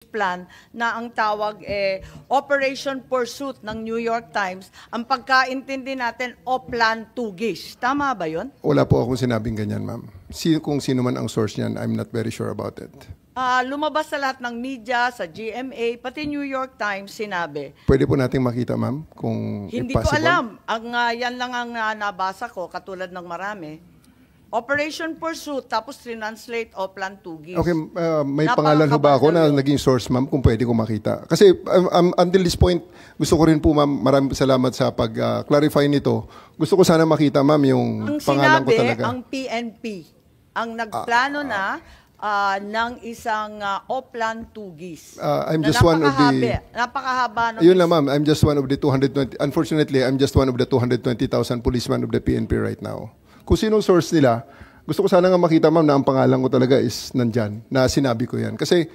plan na ang tawag Operation Pursuit ng New York Times, ang pagkaintindi natin Oplan Tugis. Tama ba yun? Wala po akong sinabing ganyan, ma'am. Kung sino man ang source niyan, I'm not very sure about it. Lumabas sa lahat ng media, sa GMA, pati New York Times sinabi. Pwede po nating makita, ma'am, kung Hindi possible. ko alam. Yan lang ang nabasa ko, katulad ng marami. Operation Pursuit, tapos translate Oplan Tugis. Okay, may pangalan ho ba ako na naging source, ma'am, kung pwede ko makita? Kasi until this point, gusto ko rin po, ma'am, maraming salamat sa pag-clarify nito. Gusto ko sana makita, ma'am, yung pangalan ko talaga. Ang PNP, ang nagplano ng isang Oplan Tugis. I'm just one of the... Napakahaba. Yun lang, ma'am. I'm just one of the 220... Unfortunately, I'm just one of the 220,000 policemen of the PNP right now. Kung sinong source nila, gusto ko sana nga makita, ma'am, na ang pangalan ko talaga is nandyan, na sinabi ko yan. Kasi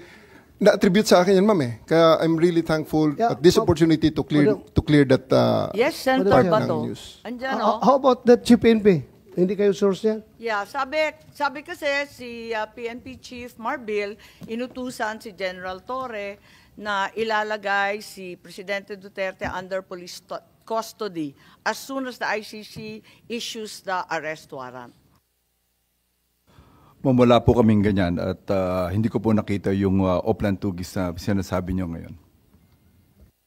na-attribute sa akin yan, ma'am, eh. Kaya I'm really thankful at this opportunity to clear that yes, Senator part Bato. ng news. Andyan, How about that Chief PNP? Hindi kayo source yan? Yeah, sabi kasi si PNP Chief Marbil, inutusan si General Torre na ilalagay si Presidente Duterte under police custody as soon as the ICC issues the arrest warrant. Wala po kaming ganyan at hindi ko po nakita yung Oplan Tugis na sinasabi nyo ngayon.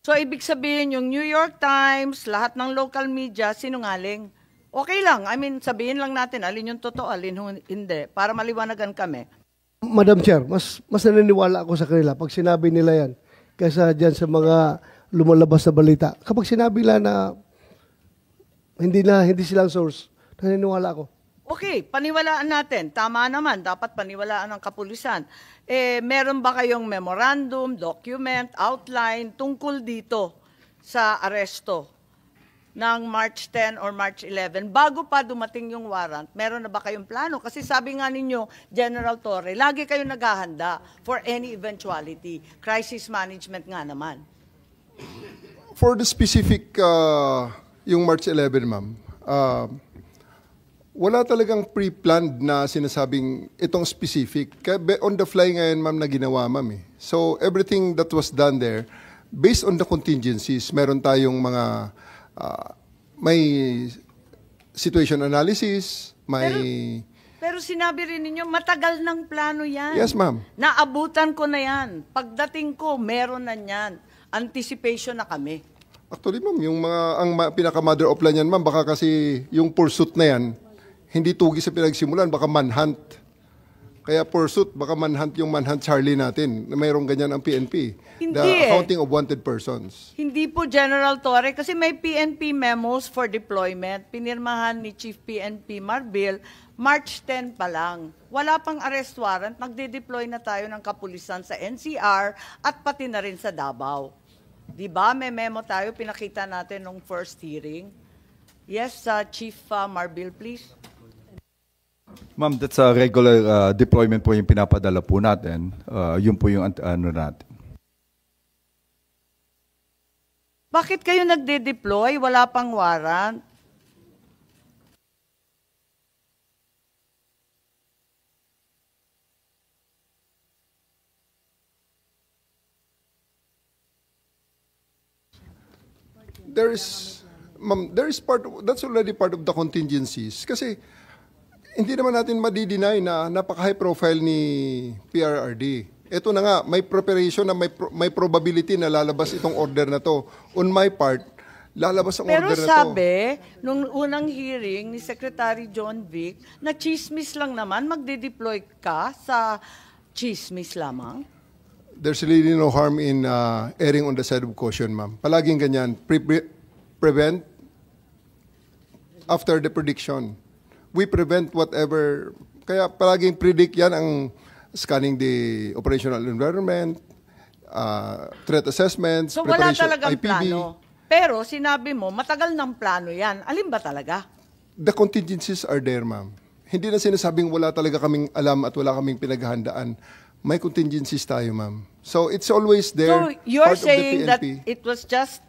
So ibig sabihin yung New York Times, lahat ng local media, sinungaling. Okay lang, I mean sabihin lang natin alin yung totoo, alin hindi, para maliwanagan kami. Madam Chair, mas naniniwala ako sa kanila pag sinabi nila yan kaysa dyan sa mga lumalabas na balita. Kapag sinabi nila na hindi silang source, naniniwala ako. Okay, paniwalaan natin. Tama naman, dapat paniwalaan ng kapulisan. Meron ba kayong memorandum, document, outline tungkol dito sa aresto ng March 10 or March 11? Bago pa dumating yung warrant, meron na ba kayong plano? Kasi sabi nga ninyo, General Torre, lagi kayong naghahanda for any eventuality. Crisis management nga naman. For the specific, yung March 11, ma'am, wala talagang pre-planned na sinasabing itong specific. Kaya on the fly ngayon, ma'am, na ginawa, ma'am. So everything that was done there, based on the contingencies, meron tayong mga, may situation analysis, may... Pero sinabi rin ninyo, matagal ng plano yan. Yes, ma'am. Naabutan ko na yan. Pagdating ko, meron na yan. Anticipation na kami. Actually, ma'am, ang pinaka-mother of plan yan, ma'am, baka kasi yung pursuit na yan, hindi tugis sa pinagsimulan, baka manhunt. Kaya pursuit, baka manhunt yung manhunt Charlie natin, na mayroong ganyan ang PNP. Hindi The accounting of wanted persons. Hindi po, General Torre, kasi may PNP memos for deployment. Pinirmahan ni Chief PNP Marbil, March 10 pa lang. Wala pang arrest warrant, magde-deploy na tayo ng kapulisan sa NCR at pati na rin sa Davao. Diba? May memo tayo, pinakita natin nung first hearing. Yes, Chief Marbil, please. Ma'am, that's a regular deployment po yung pinapadala po natin. Yun po yung ano natin. Bakit kayo nagde-deploy? Wala pang warrant? That's already part of the contingencies. Kasi hindi naman natin madi-deny na napaka-high profile ni PRRD. Ito na nga, may preparation na may probability na lalabas itong order na to. On my part, lalabas ang order na to. Pero sabi, nung unang hearing ni Secretary John Vic, na chismis lang naman, magde-deploy ka sa chismis lamang? There's really no harm in erring on the side of caution, ma'am. Palaging ganyan. Prevent after the prediction. We prevent whatever. Kaya palaging predict yan ang scanning the operational environment, threat assessments, so wala preparation, talagang IPB. plano. Pero sinabi mo, matagal ng plano yan. Alin ba talaga? The contingencies are there, ma'am. Hindi na sinasabing wala talaga kaming alam at wala kaming pinaghahandaan. May contingencies tayo, ma'am. So it's always there. So you're part saying of the that PNP. it was just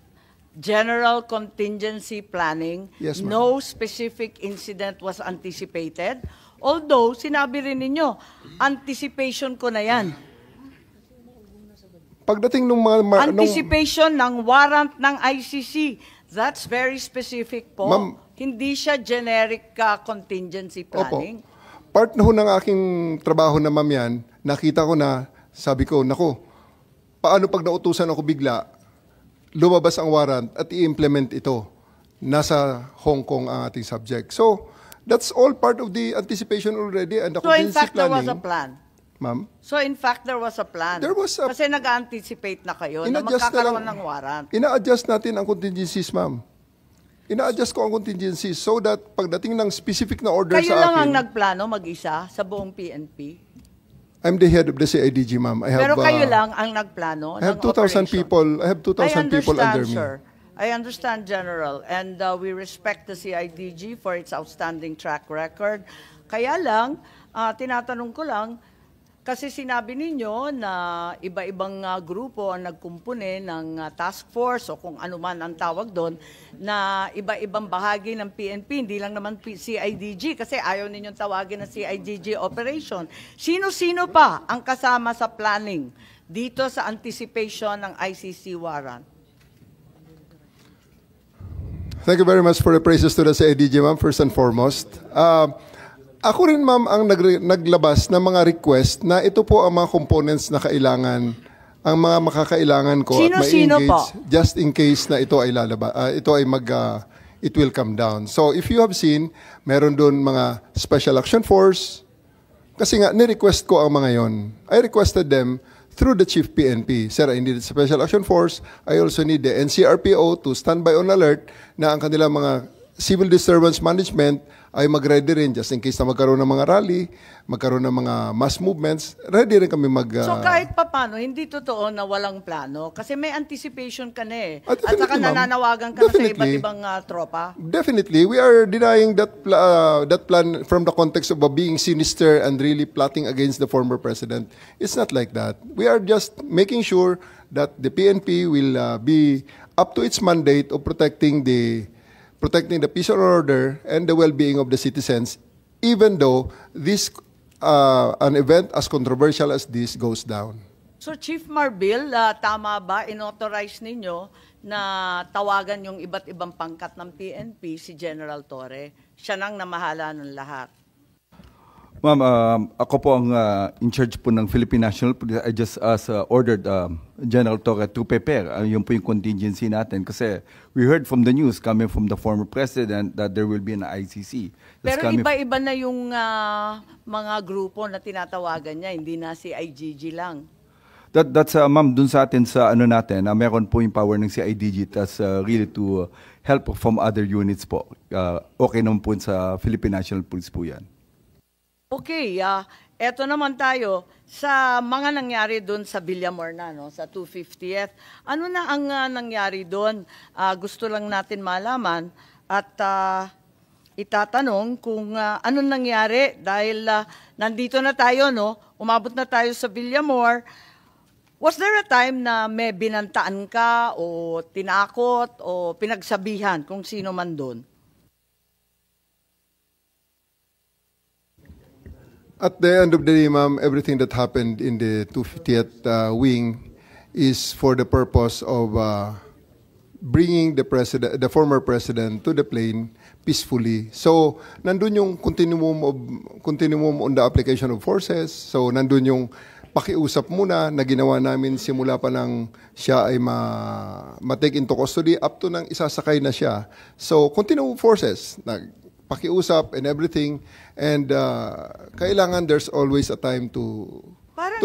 general contingency planning, Yes, ma'am. no specific incident was anticipated? Although, sinabi rin ninyo, anticipation ko na yan. pagdating nung Anticipation ng warrant ng ICC. That's very specific po. Ma'am, Hindi siya generic contingency planning. Opo. Part na ho ng aking trabaho na ma'am yan, nakita ko na, sabi ko, naku, paano pag nautusan ako bigla, lumabas ang warrant at i-implement ito. Nasa Hong Kong ang ating subject. So, that's all part of the anticipation already and the So in contingency fact, there planning. was a plan. Ma'am? So in fact, there was a plan. There was a- Kasi nag-anticipate na kayo na Ina-adjust na lang. magkakaroon ng warrant. Ina-adjust natin ang contingencies, ma'am. Ina-adjust ko ang contingencies so that pagdating ng specific na order Kayo sa lang ang akin, nagplano mag-isa sa buong PNP? I'm the head of the CIDG, ma'am. I have, Pero kayo lang ang nagplano I have ng 2,000 operation? people. I have 2,000 people under me. Sir. I understand, General. And we respect the CIDG for its outstanding track record. Kaya lang, tinatanong ko lang, kasi sinabi ninyo na iba-ibang grupo ang nagkumpune ng task force o kung ano man ang tawag doon, na iba-ibang bahagi ng PNP, hindi lang naman CIDG, kasi ayaw ninyong tawagin na CIDG operation. Sino-sino pa ang kasama sa planning dito sa anticipation ng ICC warrant? Thank you very much for the praises to the CIDG, ma'am, first and foremost. Ako rin, ma'am, ang naglabas ng mga request na ito po ang mga components na kailangan, ang mga makakailangan ko at Sino-sino ma-engage po? just in case na ito ay it will come down. So if you have seen, meron doon mga Special Action Force, kasi nga, ni-request ko ang mga yon. I requested them through the Chief PNP. Sir, I need the Special Action Force. I also need the NCRPO to stand by on alert na ang kanilang mga civil disturbance management ay mag-ready rin just in case na magkaroon ng mga rally, magkaroon ng mga mass movements, ready rin kami So kahit papano, hindi totoo na walang plano kasi may anticipation ka na eh. At Definitely, saka ma'am. nananawagan ka na sa Definitely. iba't ibang tropa. Definitely, we are denying that plan from the context of being sinister and really plotting against the former president. It's not like that. We are just making sure that the PNP will be up to its mandate of protecting the peace and order and the well-being of the citizens, even though this an event as controversial as this goes down. So Chief Marbil, tama ba inauthorize ninyo na tawagan yung iba't ibang pangkat ng PNP si General Torre? Siya nang namahala ng lahat. Ma'am, ako po ang in charge po ng Philippine National Police. I just ordered General Torre to prepare. Yun po yung contingency natin. Kasi we heard from the news coming from the former president that there will be an ICC. Pero iba-iba na yung mga grupo na tinatawagan niya, hindi na si IGG lang. That's ma'am, dun sa atin sa ano natin, meron po yung power ng CIDG tas really to help from other units po. Okay naman po sa Philippine National Police po yan. Okay, eto naman tayo sa mga nangyari doon sa Villamor na, no, sa 250th. Ano na ang nangyari doon? Gusto lang natin malaman at itatanong kung ano nangyari dahil nandito na tayo, no? Umabot na tayo sa Villamor. Was there a time na may binantaan ka o tinakot o pinagsabihan kung sino man doon? At the end of the day, ma'am, everything that happened in the 250th wing is for the purpose of bringing the former president to the plane peacefully. So, nandun yung continuum on the application of forces. So, nandun yung pakiusap muna na ginawa namin simula pa nang siya ay ma-take into custody up to nang isasakay na siya. So, continuum forces, pakiusap and everything, and kailangan there's always a time to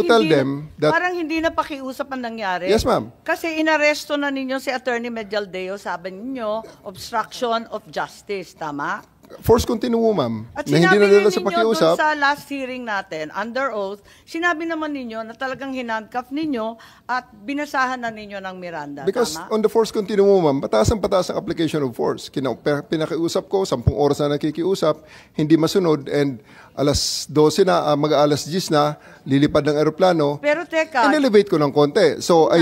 tell them that... Parang hindi na pakiusap ang nangyari. Yes, ma'am. Kasi inaresto na ninyo si Attorney Medialdeo, sabi ninyo, obstruction of justice, tama? Force continuum, ma'am. At Na hindi sinabi na nila ninyo sa pakiusap. doon sa last hearing natin, under oath, sinabi naman ninyo na talagang hinandcuff ninyo at binasahan na ninyo ng Miranda, Because tama? on the force continuum, ma'am, pataas ang application of force. Pinakiusap ko, 10 oras na nakikiusap, hindi masunod, and alas 12 na, mag-alas 10 na, lilipad ng aeroplano, Pero teka, in-elevate ko ng konti. So, I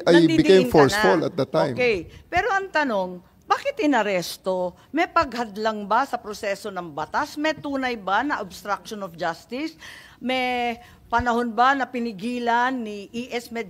became nandidiin ka forceful na. at that time. Okay. Pero ang tanong, bakit inaresto? May paghadlang ba sa proseso ng batas? May tunay ba na obstruction of justice? May panahon ba na pinigilan ni E.S. Medialdeo